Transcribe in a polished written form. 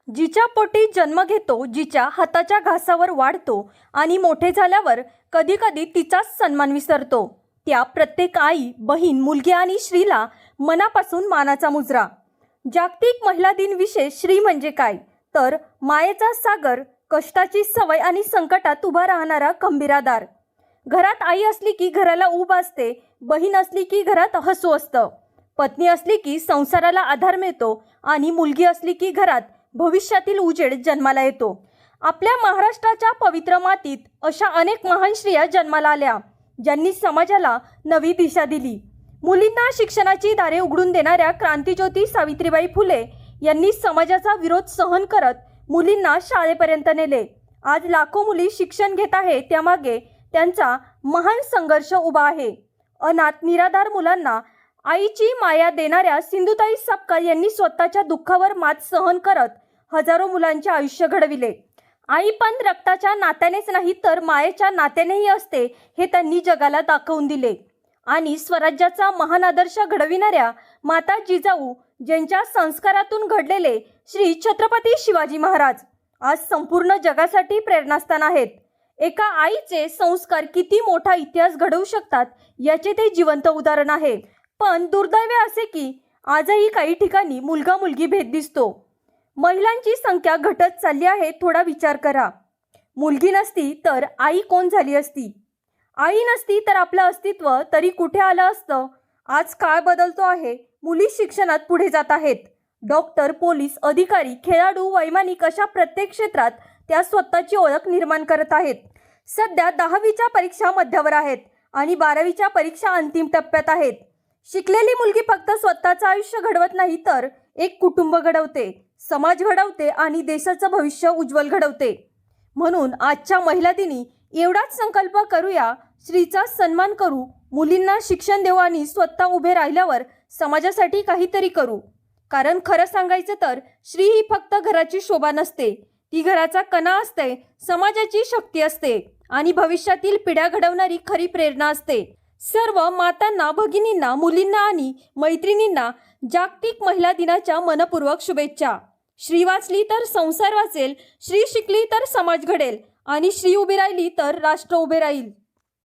जिच्या पोटी जन्म घेतो, जिच्या हाताच्या घासावर वाढतो आणि मोठे झाल्यावर कधी कधी तिचाच सन्मान विसरतो, त्या प्रत्येक आई, बहीण, मुलगी आणि स्त्रीला मनापासून मानाचा मुजरा. जागतिक महिला दिन विशेष. स्त्री म्हणजे काय तर मायेचा सागर, कष्टाची सवय आणि संकटात उभा राहणारा खंबीर. घरात आई असली की घराला ऊब असते, बहीण असली की घरात हसू असतं, पत्नी असली की संसाराला आधार मिळतो आणि मुलगी असली की घरात भविष्यातील उजेड जन्माला येतो. आपल्या महाराष्ट्राच्या पवित्र मातीत अशा अनेक महान स्त्रिया जन्माला आल्या, ज्यांनी समाजाला नवी दिशा दिली. मुलींना शिक्षणाची दारे उघडून देणाऱ्या क्रांतिज्योती सावित्रीबाई फुले यांनी समाजाचा विरोध सहन करत मुलींना शाळेपर्यंत नेले. आज लाखो मुली शिक्षण घेत आहे, त्यामागे त्यांचा महान संघर्ष उभा आहे. अनाथ निराधार मुलांना आईची माया देणाऱ्या सिंधुताई सपकाळ यांनी स्वतःच्या दुःखावर मात सहन करत हजारो मुलांचे आयुष्य घडविले. आई पण रक्ताच्या नात्यानेच नाही तर मायेच्या नात्यानेही असते, हे त्यांनी जगाला दाखवून दिले. आणि स्वराज्याचा महान आदर्श घडविणाऱ्या माता जिजाऊ, ज्यांच्या संस्कारातून घडलेले श्री छत्रपती शिवाजी महाराज आज संपूर्ण जगासाठी प्रेरणास्थान आहेत. एका आईचे संस्कार किती मोठा इतिहास घडवू शकतात याचे ते जिवंत उदाहरण आहे. पण दुर्दैव असे की आजही काही ठिकाणी मुलगा मुलगी भेद दिसतो. महिलांची संख्या घटत चालली आहे. थोडा विचार करा. मुलगी नसती तर आई कोण झाली असती? आई नसती तर आपलं अस्तित्व तरी कुठे आलं असतं? आज काळ बदलतो आहे. मुली शिक्षणात पुढे जात आहेत. डॉक्टर, पोलीस, अधिकारी, खेळाडू, वैमानिक अशा प्रत्येक क्षेत्रात त्या स्वतःची ओळख निर्माण करत आहेत. सध्या 10वीच्या परीक्षा मध्यावर आहेत आणि 12वीच्या परीक्षा अंतिम टप्प्यात आहेत. शिकलेली मुलगी फक्त स्वतःचं आयुष्य घडवत नाही तर एक कुटुंब घडवते, समाज घडवते आणि देशाचं भविष्य उज्ज्वल घडवते. म्हणून आजच्या महिला दिनी एवढाच संकल्प करूया, स्त्रीचा सन्मान करू, मुलींना शिक्षण देऊ आणि स्वतः उभे राहिल्यावर समाजासाठी काहीतरी करू. कारण खरं सांगायचं तर स्त्री ही फक्त घराची शोभा नसते, ती घराचा कणा असते, समाजाची शक्ती असते आणि भविष्यातील पिढ्या घडवणारी खरी प्रेरणा असते. सर्व मातांना, भगिनींना, मुलींना आणि मैत्रिणींना जागतिक महिला दिनाच्या मनपूर्वक शुभेच्छा. स्त्री वाचली तर संसार वाचेल, स्त्री शिकली तर समाज घडेल आणि स्त्री उभी राहिली तर राष्ट्र उभे राहील.